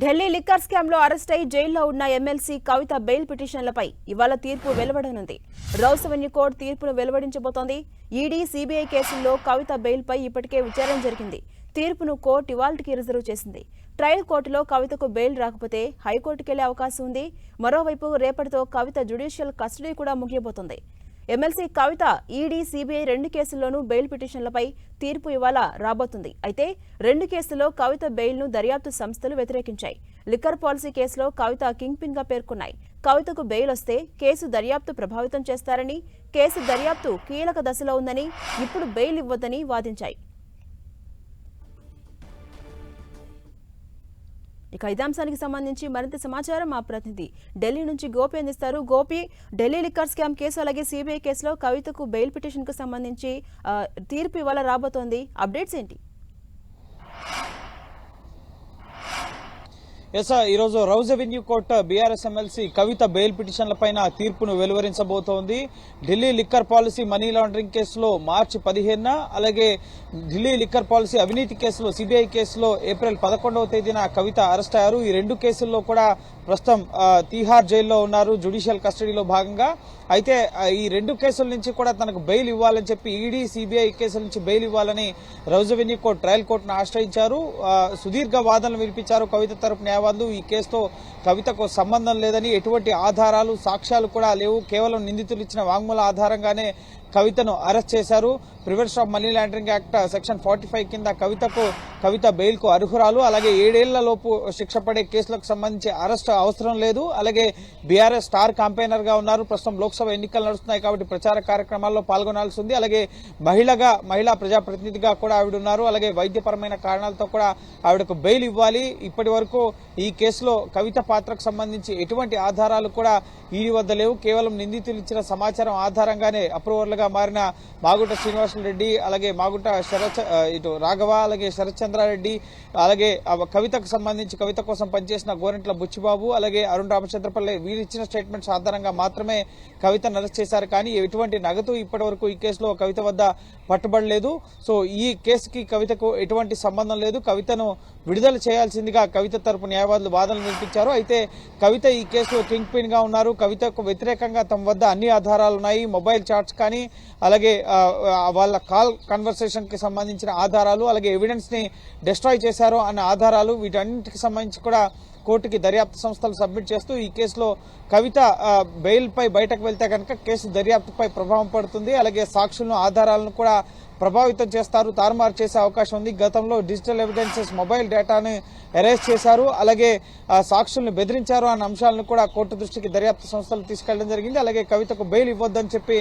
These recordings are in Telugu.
ఢిల్లీ లిక్కర్ స్కామ్ లో అరెస్ట్ అయి జైల్లో ఉన్న ఎమ్మెల్సీ కవిత బెయిల్ పిటిషన్లపై ఇవాళ తీర్పు వెలువడనుంది. రౌస్ అవెన్యూ కోర్టు తీర్పును వెలువడించబోతోంది. ఈడీ, సీబీఐ కేసుల్లో కవిత బెయిల్పై ఇప్పటికే విచారణ జరిగింది. తీర్పును కోర్టు ఇవాళ్టికి రిజర్వ్ చేసింది. ట్రయల్ కోర్టులో కవితకు బెయిల్ రాకపోతే హైకోర్టుకెళ్లే అవకాశం ఉంది. మరోవైపు రేపటితో కవిత జ్యుడిషియల్ కస్టడీ కూడా ముగియబోతోంది. ఎమ్మెల్సీ కవిత, ఈడీ, సీబీఐ రెండు కేసుల్లోనూ బెయిల్ పిటిషన్లపై తీర్పు ఇవాళ రాబోతుంది. అయితే రెండు కేసుల్లో కవిత బెయిల్ను దర్యాప్తు సంస్థలు వ్యతిరేకించాయి. లిక్కర్ పాలసీ కేసులో కవిత కింగ్ పిన్ గా పేర్కొన్నాయి. కవితకు బెయిల్ వస్తే కేసు దర్యాప్తు ప్రభావితం చేస్తారని, కేసు దర్యాప్తు కీలక దశలో ఉందని, ఇప్పుడు బెయిల్ ఇవ్వొద్దని వాదించాయి. ఇక ఇదే అంశానికి సంబంధించి మరింత సమాచారం మా ప్రతినిధి ఢిల్లీ నుంచి గోపి అందిస్తారు. Gopi, Delhi liquor scam case అలాగే సీబీఐ కేసులో కవితకు బెయిల్ పిటిషన్ కు సంబంధించి తీర్పు ఇవాళ రాబోతోంది. అప్డేట్స్ ఏంటి? ఈ రోజు Rouse Avenue court BRS MLC Kavitha bail పిటిషన్లపైన తీర్పును వెలువరించబోతోంది. Delhi liquor policy money laundering కేసులో మార్చి 15న, అలాగే ఢిల్లీ లిక్కర్ పాలసీ అవినీతి కేసులో సిబిఐ కేసులో ఏప్రిల్ 11వ తేదీన కవిత అరెస్ట్ అయ్యారు. ఈ రెండు కేసుల్లో కూడా ప్రస్తుతం తీహార్ జైల్లో ఉన్నారు, జ్యుడిషియల్ కస్టడీలో భాగంగా. అయితే ఈ రెండు కేసుల నుంచి కూడా తనకు బెయిల్ ఇవ్వాలని చెప్పి ఈడీ, సీబీఐ కేసుల నుంచి బెయిల్ ఇవ్వాలని రౌజ్ అవెన్యూ కోర్టు ట్రయల్ కోర్టును ఆశ్రయించారు. సుదీర్ఘ వాదనలు వినిపించారు కవిత తరపు న్యాయవాదులు. ఈ కేసుతో కవితకు సంబంధం లేదని, ఎటువంటి ఆధారాలు, సాక్ష్యాలు కూడా లేవు, కేవలం నిందితులు ఇచ్చిన వాంగ్మూల ఆధారంగానే కవితను అరెస్ట్ చేశారు. Prevention of money laundering act section 45 కింద కవిత బెయిల్ కు అర్హురాలు. అలాగే 7 ఏళ్ల లోపు శిక్ష పడే కేసులకు సంబంధించి అరెస్ట్ అవసరం లేదు. అలాగే బీఆర్ఎస్ స్టార్ క్యాంపెయినర్ గా ఉన్నారు. ప్రస్తుతం లోక్సభ ఎన్నికలు నడుస్తున్నాయి కాబట్టి ప్రచార కార్యక్రమాల్లో పాల్గొనాల్సి ఉంది. అలాగే మహిళా ప్రజాప్రతినిధిగా కూడా ఆవిడ ఉన్నారు. అలాగే వైద్యపరమైన కారణాలతో కూడా ఆవిడకు బెయిల్ ఇవ్వాలి. ఇప్పటి వరకు ఈ కేసులో కవిత పాత్రకు సంబంధించి ఎటువంటి ఆధారాలు కూడా ఈడీ వద్ద లేవు. కేవలం నిందితులు ఇచ్చిన సమాచారం ఆధారంగానే అప్రూవర్లుగా మారిన మాగుంట శ్రీనివాసరెడ్డి, అలాగే మాగుంట రాఘవ, అలాగే శరత్ చంద్రారెడ్డి, అలాగే కవిత కోసం పనిచేసిన గోరెంట్ల బుచ్చిబాబు, అలాగే అరుణ్ రామచంద్రపల్లి వీరిచ్చిన స్టేట్మెంట్స్ ఆధారంగా మాత్రమే కవితను అరెస్ట్ చేశారు. కానీ ఎటువంటి నగదు ఇప్పటి వరకు ఈ కేసులో కవిత వద్ద పట్టుబడలేదు. సో ఈ కేసుకి కవితకు ఎటువంటి సంబంధం లేదు. కవితను విడుదల చేయాల్సిందిగా కవిత తరపు న్యాయవాదులు వాదనలు వినిపించారు. అయితే కవిత ఈ కేసులో కింగ్ పిన్ గా ఉన్నారు. కవితకు వ్యతిరేకంగా తమ వద్ద అన్ని ఆధారాలు ఉన్నాయి. మొబైల్ చాట్స్ కానీ, అలాగే వాళ్ళ కాల్ కన్వర్సేషన్ కి సంబంధించిన ఆధారాలు, అలాగే ఎవిడెన్స్ ని డిస్ట్రాయ్ చేశారు అన్న ఆధారాలు, వీటన్నిటికి సంబంధించి కూడా కోర్టుకి దర్యాప్తు సంస్థలు సబ్మిట్ చేస్తూ ఈ కేసులో కవిత బెయిల్ పై బయటకు వెళ్తే కనుక కేసు దర్యాప్తుపై ప్రభావం పడుతుంది. అలాగే సాక్షులను, ఆధారాలను కూడా ప్రభావితం చేస్తారు, తారుమారు చేసే అవకాశం ఉంది. గతంలో డిజిటల్ ఎవిడెన్సెస్, మొబైల్ డేటాను అరెస్ట్ చేశారు, అలాగే సాక్షులను బెదిరించారు అన్న అంశాలను కూడా కోర్టు దృష్టికి దర్యాప్తు సంస్థలు తీసుకెళ్లడం జరిగింది. అలాగే కవితకు బెయిల్ ఇవ్వొద్దని చెప్పి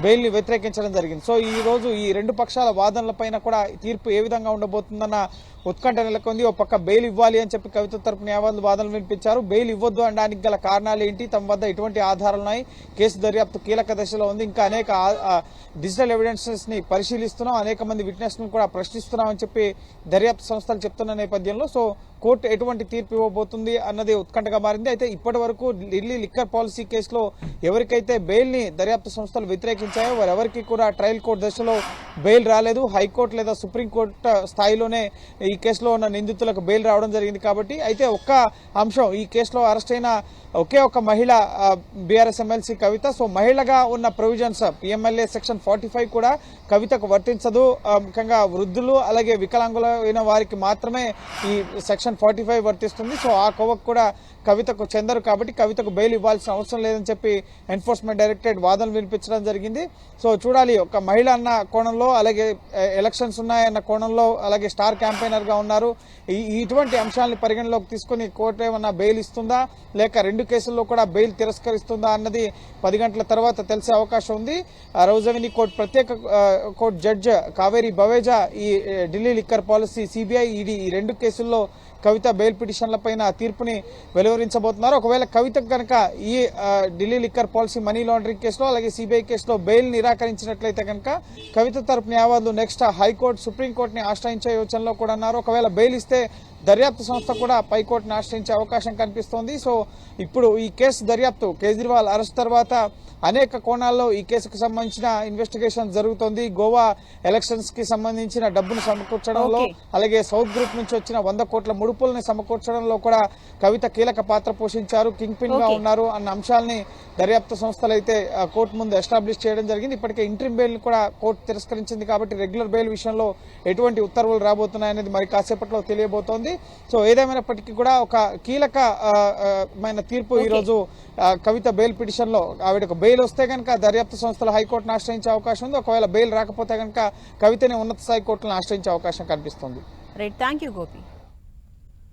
బెయిల్ ని వ్యతిరేకించడం జరిగింది. సో ఈ రోజు ఈ రెండు పక్షాల వాదనలపైన కూడా తీర్పు ఏ విధంగా ఉండబోతుందన్న ఉత్కంఠ నెలకొంది. ఒక పక్క బెయిల్ ఇవ్వాలి అని చెప్పి కవిత తరపు న్యాయవాదులు వాదనలు వినిపించారు. బెయిల్ ఇవ్వొద్దు అనడానికి గల కారణాలు ఏంటి, తమ వద్ద ఎటువంటి ఆధారాలు ఉన్నాయి, కేసు దర్యాప్తు కీలక దశలో ఉంది, ఇంకా అనేక డిజిటల్ ఎవిడెన్సెస్ ని పరిశీలిస్తున్నాం, అనేక మంది విట్నెస్ ను కూడా ప్రశ్నిస్తున్నాం అని చెప్పి దర్యాప్తు సంస్థలు చెప్తున్న నేపథ్యంలో సో కోర్టు ఎటువంటి తీర్పు ఇవ్వబోతుంది అన్నది ఉత్కంఠగా మారింది. అయితే ఇప్పటి వరకు ఢిల్లీ లిక్కర్ పాలసీ కేసులో ఎవరికైతే బెయిల్ ని దర్యాప్తు సంస్థలు వ్యతిరేకించాయో వారెవరికి కూడా ట్రయల్ కోర్టు దశలో బెయిల్ రాలేదు. హైకోర్టు లేదా సుప్రీంకోర్టు స్థాయిలోనే ఈ కేసులో ఉన్న నిందితులకు బెయిల్ రావడం జరిగింది. కాబట్టి అయితే ఒక్క అంశం, ఈ కేసులో అరెస్ట్ అయిన ఒకే ఒక మహిళ బీఆర్ఎస్ ఎమ్మెల్సీ కవిత. సో మహిళగా ఉన్న ప్రొవిజన్స్ పిఎంఎల్ఏ సెక్షన్ 45 కూడా కవితకు వర్తించదు. ముఖ్యంగా వృద్ధులు, అలాగే వికలాంగులైన వారికి మాత్రమే ఈ సెక్షన్ 45 వర్తిస్తుంది. సో ఆ కోవకు కూడా కవితకు చెందరు కాబట్టి కవితకు బెయిల్ ఇవ్వాల్సిన అవసరం లేదని చెప్పి ఎన్ఫోర్స్మెంట్ డైరెక్టరేట్ వాదనలు వినిపించడం జరిగింది. సో చూడాలి, ఒక మహిళ అన్న కోణంలో, అలాగే ఎలక్షన్స్ ఉన్నాయన్న కోణంలో, అలాగే స్టార్ క్యాంపెయినర్ గా ఉన్నారు, ఇటువంటి అంశాలను పరిగణలోకి తీసుకుని కోర్టు ఏమన్నా బెయిల్ ఇస్తుందా, లేక రెండు కేసుల్లో కూడా బెయిల్ తిరస్కరిస్తుందా అన్నది 10 గంటల తర్వాత తెలిసే అవకాశం ఉంది. రౌజ్ అవెన్యూ కోర్టు ప్రత్యేక కోర్టు జడ్జ్ కావేరి బవేజా ఈ Delhi liquor policy, CBI, ED ఈ రెండు కేసుల్లో కవిత బెయిల్ పిటిషన్లపైన తీర్పుని వెలువరించబోతున్నారు. ఒకవేళ కవితకు కనుక ఈ Delhi liquor policy money laundering కేసులో, అలాగే సిబిఐ కేసులో బెయిల్ నిరాకరించినట్లయితే కనుక కవిత తరపు న్యాయవాదులు నెక్స్ట్ హైకోర్టు, సుప్రీంకోర్టుని ఆశ్రయించే యోచనలో కూడా ఉన్నారు. ఒకవేళ బెయిల్ ఇస్తే దర్యాప్తు సంస్థ కూడా పైకోర్టును ఆశ్రయించే అవకాశం కనిపిస్తోంది. సో ఇప్పుడు ఈ కేసు దర్యాప్తు కేజ్రీవాల్ అరెస్ట్ తర్వాత అనేక కోణాల్లో ఈ కేసుకు సంబంధించిన ఇన్వెస్టిగేషన్ జరుగుతోంది. గోవా ఎలక్షన్స్ కి సంబంధించిన డబ్బును సమకూర్చడంలో, అలాగే సౌత్ గ్రూప్ నుంచి వచ్చిన 100 కోట్ల ముడుపుల్ని సమకూర్చడంలో కూడా కవిత కీలక పాత్ర పోషించారు, కింగ్ పిన్ గా ఉన్నారు అన్న అంశాలని దర్యాప్తు సంస్థలు అయితే కోర్టు ముందు ఎస్టాబ్లిష్ చేయడం జరిగింది. ఇప్పటికే ఇంట్రిమ్ బెయిల్ కూడా కోర్టు తిరస్కరించింది కాబట్టి రెగ్యులర్ బెయిల్ విషయంలో ఎటువంటి ఉత్తర్వులు రాబోతున్నాయనేది మరి కాసేపట్లో తెలియబోతోంది. సో ఏదేమైనప్పటికీ కూడా ఒక కీలకమైన తీర్పు ఈ రోజు కవిత బెయిల్ పిటిషన్ లో ఆవిడకు బెయిల్ వస్తే కనుక దర్యాప్తు సంస్థలు హైకోర్టును ఆశ్రయించే అవకాశం ఉంది. ఒకవేళ బెయిల్ రాకపోతే కనుక కవితని ఉన్నత స్థాయి కోర్టులను ఆశ్రయించే అవకాశం కనిపిస్తుంది. Right, thank you Gopi.